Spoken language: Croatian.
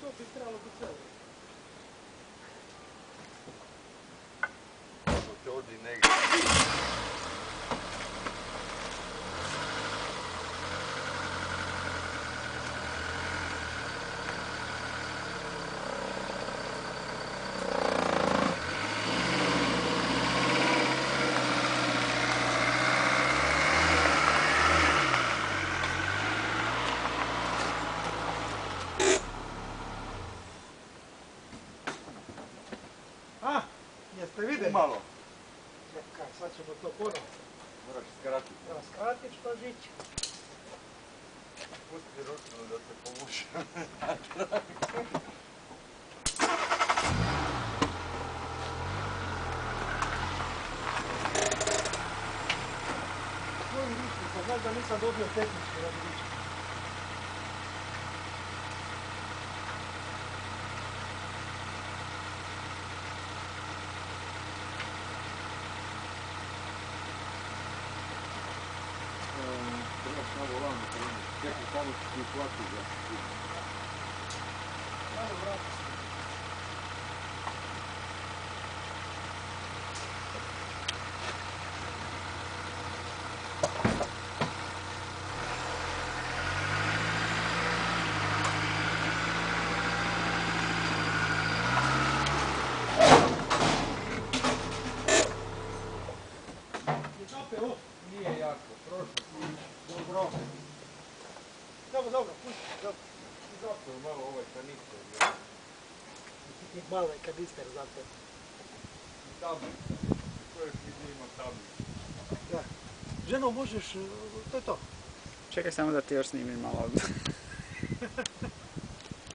to bi trebalo biti sve. To te odi negdje. Jeste vidjeli? Malo. Čekaj, sad ćemo to ponovno. Moraš skratiti. Treba skratiti špažić. Pusti ručnu da te povuče. Svojim ručnicom, znaš da nisam dobio tehnički radi ručnika. Trebaš na volanu krenuti. Čekaj, samo ti plati za. Malo vrati se. Nije jako, prošlo. Dobro. Dobro, pusti, dobro. Zato malo ovaj kanister. Malo je kanister zato. Tablica. Kojeg vidi ima tablicu. Da. Ženo, možeš, to je to. Čekaj samo da ti još snimim malo.